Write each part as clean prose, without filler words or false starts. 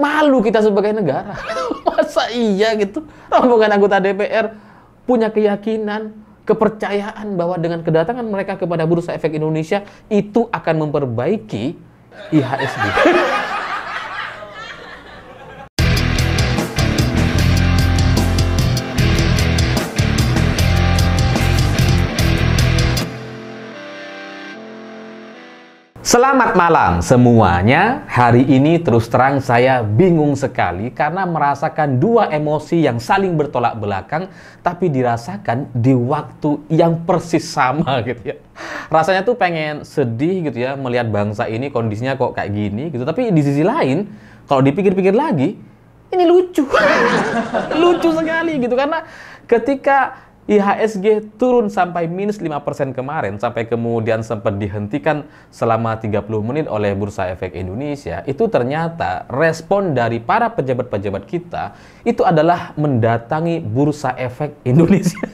malu kita sebagai negara. Masa iya gitu? Rombongan anggota DPR punya keyakinan, kepercayaan bahwa dengan kedatangan mereka kepada Bursa Efek Indonesia itu akan memperbaiki IHSG. Selamat malam semuanya. Hari ini terus terang saya bingung sekali karena merasakan dua emosi yang saling bertolak belakang tapi dirasakan di waktu yang persis sama gitu ya. Rasanya tuh pengen sedih gitu ya melihat bangsa ini kondisinya kok kayak gini gitu. Tapi di sisi lain kalau dipikir-pikir lagi ini lucu. Lucu sekali gitu karena ketika IHSG turun sampai minus 5% kemarin, sampai kemudian sempat dihentikan selama 30 menit oleh Bursa Efek Indonesia, itu ternyata respon dari para pejabat-pejabat kita itu adalah mendatangi Bursa Efek Indonesia.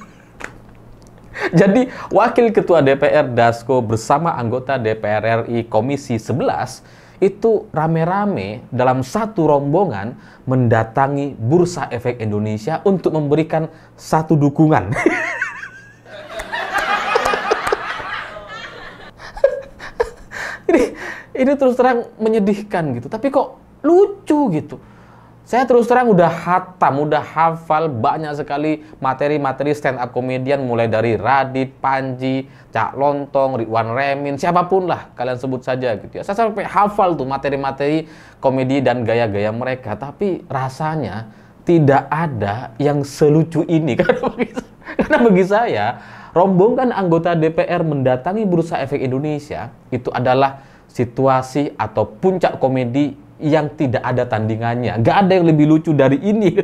Jadi, Wakil Ketua DPR Dasko bersama anggota DPR RI Komisi 11 itu rame-rame dalam satu rombongan mendatangi Bursa Efek Indonesia untuk memberikan satu dukungan. ini terus terang menyedihkan gitu, tapi kok lucu gitu. Saya terus terang udah hatam, udah hafal banyak sekali materi-materi stand up komedian mulai dari Radit, Panji, Cak Lontong, Ridwan Remin, siapapun lah kalian sebut saja gitu ya. Saya sampai hafal tuh materi-materi komedi dan gaya-gaya mereka, tapi rasanya tidak ada yang selucu ini karena bagi saya rombongan anggota DPR mendatangi Bursa Efek Indonesia itu adalah situasi atau puncak komedi yang tidak ada tandingannya. Gak ada yang lebih lucu dari ini.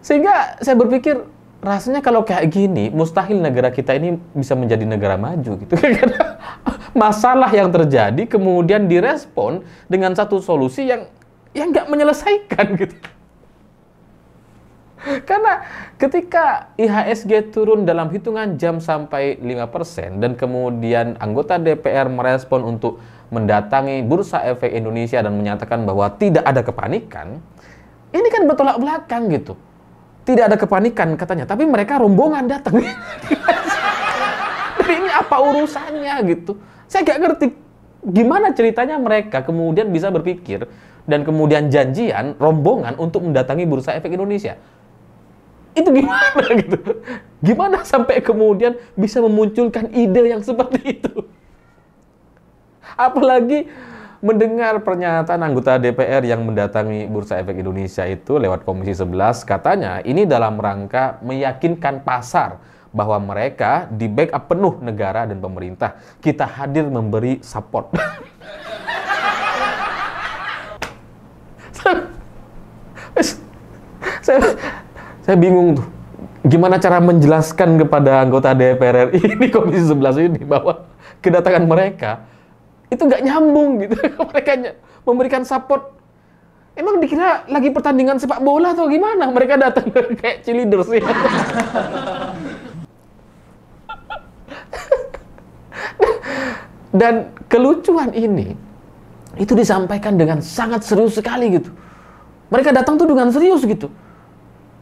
Sehingga saya berpikir rasanya kalau kayak gini mustahil negara kita ini bisa menjadi negara maju gitu. Karena masalah yang terjadi kemudian direspon dengan satu solusi yang nggak menyelesaikan gitu. Karena ketika IHSG turun dalam hitungan jam sampai 5% dan kemudian anggota DPR merespon untuk mendatangi Bursa Efek Indonesia dan menyatakan bahwa tidak ada kepanikan, ini kan bertolak belakang gitu. Tidak ada kepanikan katanya, tapi mereka rombongan datang. Jadi ini apa urusannya gitu? Saya nggak ngerti gimana ceritanya mereka kemudian bisa berpikir dan kemudian janjian rombongan untuk mendatangi Bursa Efek Indonesia. Itu gimana gitu? Gimana sampai kemudian bisa memunculkan ide yang seperti itu? Apalagi mendengar pernyataan anggota DPR yang mendatangi Bursa Efek Indonesia itu lewat Komisi 11, katanya ini dalam rangka meyakinkan pasar bahwa mereka di backup penuh negara dan pemerintah. Kita hadir memberi support. Saya bingung tuh, gimana cara menjelaskan kepada anggota DPR RI ini Komisi 11 ini bahwa kedatangan mereka itu nggak nyambung gitu. Mereka memberikan support. Emang dikira lagi pertandingan sepak bola atau gimana? Mereka datang kayak cheerleaders ya. Dan kelucuan ini itu disampaikan dengan sangat serius sekali gitu. Mereka datang tuh dengan serius gitu.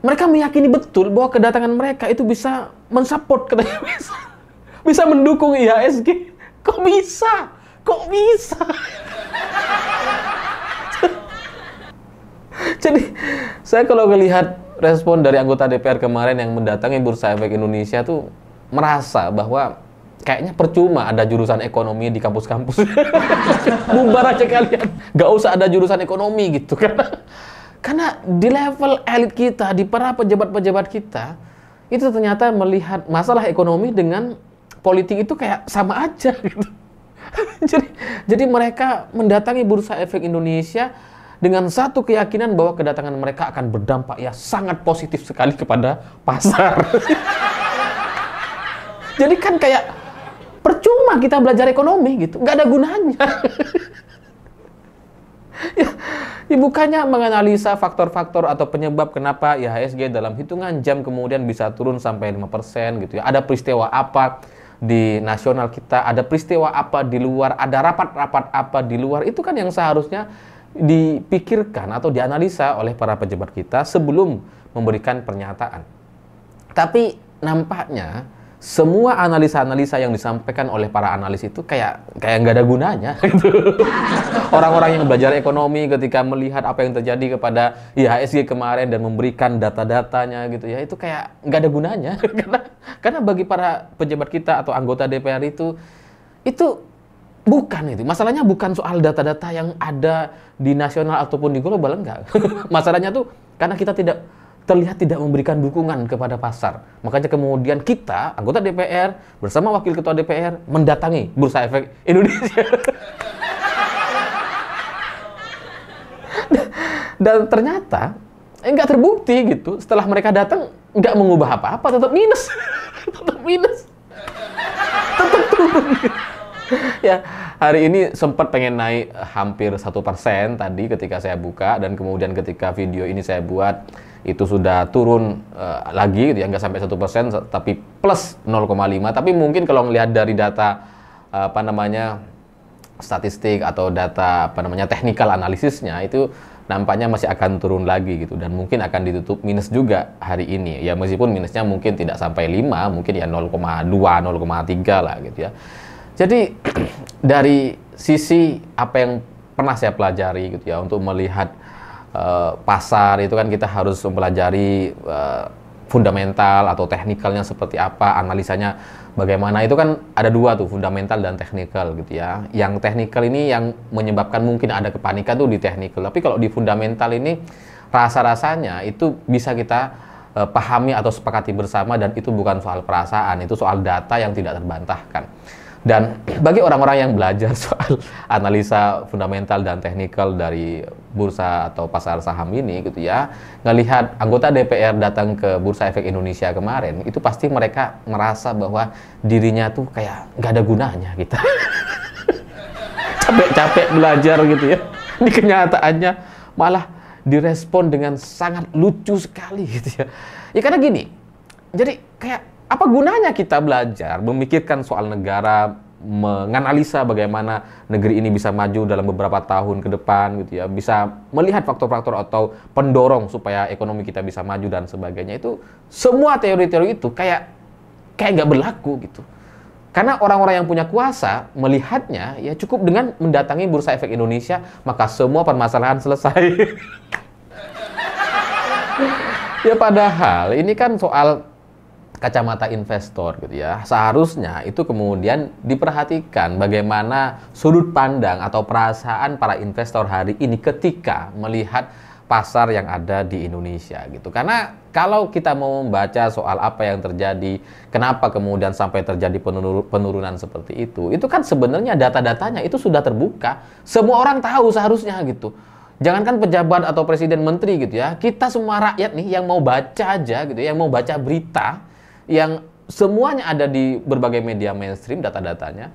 Mereka meyakini betul bahwa kedatangan mereka itu bisa mensupport, katanya bisa mendukung IHSG. Kok bisa? Kok bisa? Jadi, saya kalau melihat respon dari anggota DPR kemarin yang mendatangi Bursa Efek Indonesia tuh merasa bahwa kayaknya percuma ada jurusan ekonomi di kampus-kampus. Bubar aja kalian. Gak usah ada jurusan ekonomi gitu. Karena di level elit kita, di para pejabat-pejabat kita, itu ternyata melihat masalah ekonomi dengan politik itu kayak sama aja gitu. Jadi mereka mendatangi Bursa Efek Indonesia dengan satu keyakinan bahwa kedatangan mereka akan berdampak ya sangat positif sekali kepada pasar. Jadi kan kayak percuma kita belajar ekonomi gitu, nggak ada gunanya. Ya, bukannya menganalisa faktor-faktor atau penyebab kenapa IHSG dalam hitungan jam kemudian bisa turun sampai 5% gitu ya. Ada peristiwa apa di nasional kita, ada peristiwa apa di luar, ada rapat-rapat apa di luar, itu kan yang seharusnya dipikirkan atau dianalisa oleh para pejabat kita sebelum memberikan pernyataan. Tapi nampaknya semua analisa-analisa yang disampaikan oleh para analis itu kayak nggak ada gunanya gitu. Orang-orang yang belajar ekonomi ketika melihat apa yang terjadi kepada IHSG kemarin dan memberikan data-datanya gitu ya, itu kayak nggak ada gunanya. karena bagi para pejabat kita atau anggota DPR itu bukan itu. Masalahnya bukan soal data-data yang ada di nasional ataupun di global, enggak. Masalahnya tuh karena kita terlihat tidak memberikan dukungan kepada pasar. Makanya kemudian kita, anggota DPR, bersama Wakil Ketua DPR, mendatangi Bursa Efek Indonesia. Dan ternyata, nggak terbukti gitu. Setelah mereka datang, nggak mengubah apa-apa, tetap minus. Tetap minus. Tetap turun. Ya, hari ini sempat pengen naik hampir 1% tadi ketika saya buka, dan kemudian ketika video ini saya buat, itu sudah turun lagi gitu ya, nggak sampai 1%, tapi plus 0,5. Tapi mungkin kalau ngelihat dari data statistik atau data technical analisisnya, itu nampaknya masih akan turun lagi gitu, dan mungkin akan ditutup minus juga hari ini ya, meskipun minusnya mungkin tidak sampai 5, mungkin ya 0,2, 0,3 lah gitu ya. Jadi dari sisi apa yang pernah saya pelajari gitu ya, untuk melihat pasar itu kan kita harus mempelajari fundamental atau teknikalnya seperti apa, analisanya bagaimana. Itu kan ada dua tuh, fundamental dan teknikal gitu ya. Yang teknikal ini yang menyebabkan mungkin ada kepanikan tuh di teknikal, tapi kalau di fundamental ini rasa-rasanya itu bisa kita pahami atau sepakati bersama, dan itu bukan soal perasaan, itu soal data yang tidak terbantahkan. Dan bagi orang-orang yang belajar soal analisa fundamental dan teknikal dari bursa atau pasar saham ini gitu ya, ngelihat anggota DPR datang ke Bursa Efek Indonesia kemarin, itu pasti mereka merasa bahwa dirinya tuh kayak nggak ada gunanya gitu. Capek-capek belajar gitu ya, di kenyataannya malah direspon dengan sangat lucu sekali gitu ya. Ya karena gini, jadi kayak apa gunanya kita belajar, memikirkan soal negara, menganalisa bagaimana negeri ini bisa maju dalam beberapa tahun ke depan gitu ya, bisa melihat faktor-faktor atau pendorong supaya ekonomi kita bisa maju dan sebagainya. Itu semua teori-teori itu kayak nggak berlaku gitu. Karena orang-orang yang punya kuasa melihatnya ya cukup dengan mendatangi Bursa Efek Indonesia, maka semua permasalahan selesai. Ya padahal ini kan soal kacamata investor gitu ya. Seharusnya itu kemudian diperhatikan bagaimana sudut pandang atau perasaan para investor hari ini ketika melihat pasar yang ada di Indonesia gitu. Karena kalau kita mau membaca soal apa yang terjadi, kenapa kemudian sampai terjadi penurunan seperti itu kan sebenarnya data-datanya itu sudah terbuka. Semua orang tahu seharusnya gitu. Jangankan pejabat atau presiden menteri gitu ya, kita semua rakyat nih yang mau baca aja gitu, yang mau baca berita, yang semuanya ada di berbagai media mainstream, data-datanya,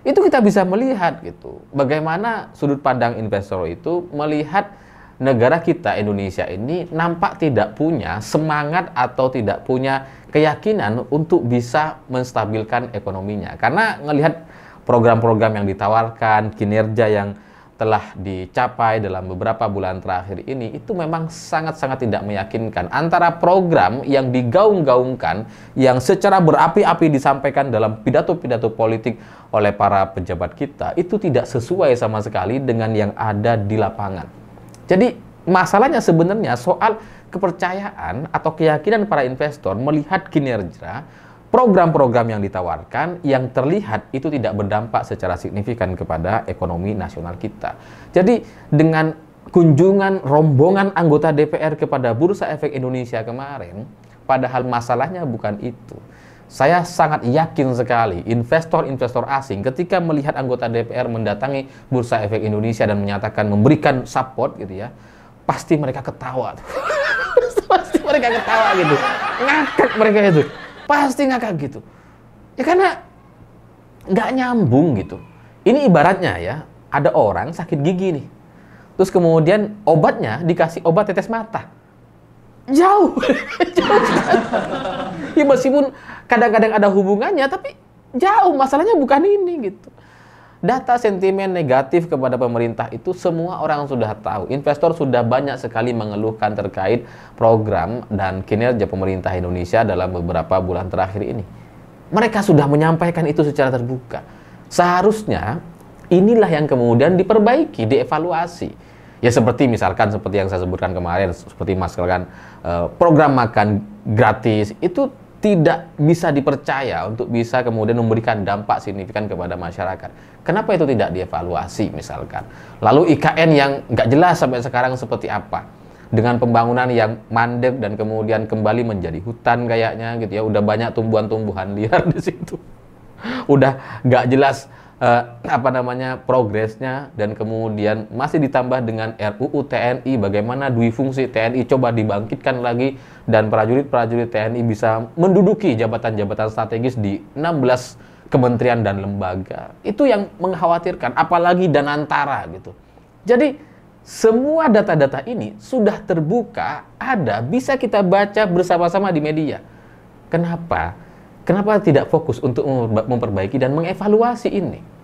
itu kita bisa melihat gitu, bagaimana sudut pandang investor itu melihat negara kita Indonesia ini nampak tidak punya semangat atau tidak punya keyakinan untuk bisa menstabilkan ekonominya. Karena ngelihat program-program yang ditawarkan, kinerja yang telah dicapai dalam beberapa bulan terakhir ini, itu memang sangat-sangat tidak meyakinkan. Antara program yang digaung-gaungkan, yang secara berapi-api disampaikan dalam pidato-pidato politik oleh para pejabat kita, itu tidak sesuai sama sekali dengan yang ada di lapangan. Jadi masalahnya sebenarnya soal kepercayaan atau keyakinan para investor melihat kinerja program-program yang ditawarkan yang terlihat itu tidak berdampak secara signifikan kepada ekonomi nasional kita. Jadi dengan kunjungan rombongan anggota DPR kepada Bursa Efek Indonesia kemarin, padahal masalahnya bukan itu. Saya sangat yakin sekali investor-investor asing ketika melihat anggota DPR mendatangi Bursa Efek Indonesia dan menyatakan memberikan support gitu ya, pasti mereka ketawa. Pasti mereka ketawa gitu. Ngakak mereka itu. Pasti ngakak gitu. Ya karena nggak nyambung gitu. Ini ibaratnya ya, ada orang sakit gigi nih. Terus kemudian obatnya dikasih obat tetes mata. Jauh. Jauh. Ya meskipun kadang-kadang ada hubungannya, tapi Jauh, masalahnya bukan ini gitu. Data sentimen negatif kepada pemerintah itu semua orang sudah tahu. Investor sudah banyak sekali mengeluhkan terkait program dan kinerja pemerintah Indonesia dalam beberapa bulan terakhir ini. Mereka sudah menyampaikan itu secara terbuka. Seharusnya inilah yang kemudian diperbaiki, dievaluasi. Ya seperti misalkan seperti yang saya sebutkan kemarin, seperti misalkan program makan gratis itu tidak bisa dipercaya untuk bisa kemudian memberikan dampak signifikan kepada masyarakat. Kenapa itu tidak dievaluasi misalkan? Lalu IKN yang nggak jelas sampai sekarang seperti apa? Dengan pembangunan yang mandek dan kemudian kembali menjadi hutan kayaknya gitu ya. Udah banyak tumbuhan-tumbuhan liar di situ. Udah nggak jelas progresnya, dan kemudian masih ditambah dengan RUU TNI, bagaimana dui fungsi TNI coba dibangkitkan lagi dan prajurit-prajurit TNI bisa menduduki jabatan-jabatan strategis di 16 kementerian dan lembaga. Itu yang mengkhawatirkan, apalagi Danantara gitu. Jadi semua data-data ini sudah terbuka, ada, bisa kita baca bersama-sama di media. Kenapa? Kenapa tidak fokus untuk memperbaiki dan mengevaluasi ini?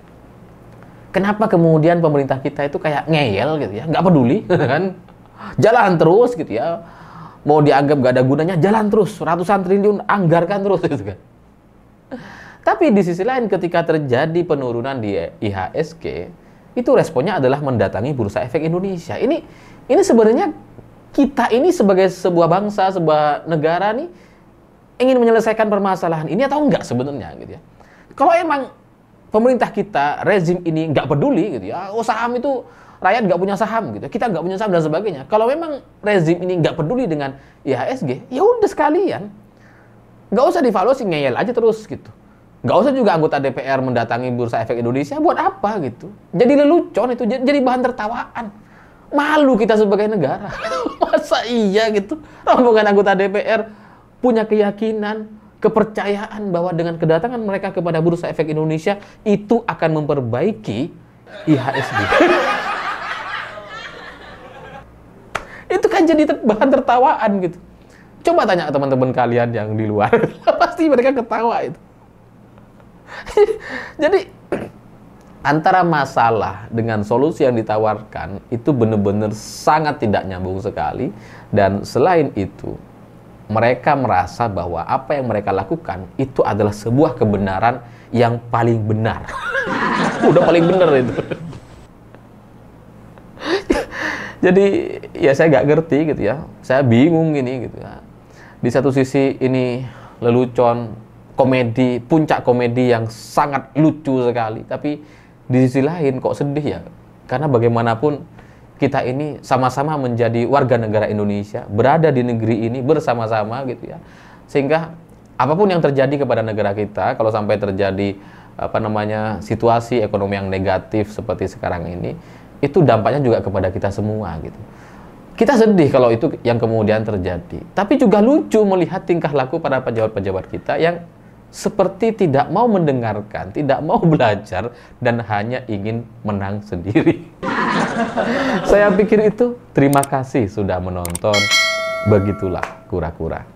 Kenapa kemudian pemerintah kita itu kayak ngeyel gitu ya, nggak peduli kan? Jalan terus gitu ya. Mau dianggap nggak ada gunanya, jalan terus, ratusan triliun anggarkan terus gitu kan. Tapi di sisi lain ketika terjadi penurunan di IHSG, itu responnya adalah mendatangi Bursa Efek Indonesia. Ini sebenarnya kita ini sebagai sebuah bangsa, sebuah negara nih ingin menyelesaikan permasalahan ini atau enggak sebenarnya gitu ya. Kalau emang pemerintah kita, rezim ini nggak peduli gitu ya, saham itu rakyat nggak punya saham gitu, kita nggak punya saham dan sebagainya. Kalau memang rezim ini nggak peduli dengan IHSG, ya udah sekalian, nggak usah divaluasi, ngeyel aja terus gitu. Nggak usah juga anggota DPR mendatangi Bursa Efek Indonesia, buat apa gitu? Jadi lelucon itu, jadi bahan tertawaan. Malu kita sebagai negara. Masa iya gitu? Rombongan anggota DPR punya keyakinan, kepercayaan bahwa dengan kedatangan mereka kepada Bursa Efek Indonesia itu akan memperbaiki IHSG. Itu kan jadi bahan tertawaan gitu. Coba tanya teman-teman kalian yang di luar, pasti mereka ketawa itu. Jadi antara masalah dengan solusi yang ditawarkan itu benar-benar sangat tidak nyambung sekali, dan selain itu mereka merasa bahwa apa yang mereka lakukan itu adalah sebuah kebenaran yang paling benar. Udah paling benar itu. Jadi ya saya nggak ngerti gitu ya. Saya bingung gini gitu ya. Di satu sisi ini lelucon, komedi, puncak komedi yang sangat lucu sekali. Tapi di sisi lain kok sedih ya. Karena bagaimanapun kita ini sama-sama menjadi warga negara Indonesia, berada di negeri ini bersama-sama gitu ya. Sehingga apapun yang terjadi kepada negara kita, kalau sampai terjadi situasi ekonomi yang negatif seperti sekarang ini, itu dampaknya juga kepada kita semua gitu. Kita sedih kalau itu yang kemudian terjadi. Tapi juga lucu melihat tingkah laku para pejabat-pejabat kita yang seperti tidak mau mendengarkan, tidak mau belajar, dan hanya ingin menang sendiri. Saya pikir itu terima kasih sudah menonton. Begitulah kura-kura.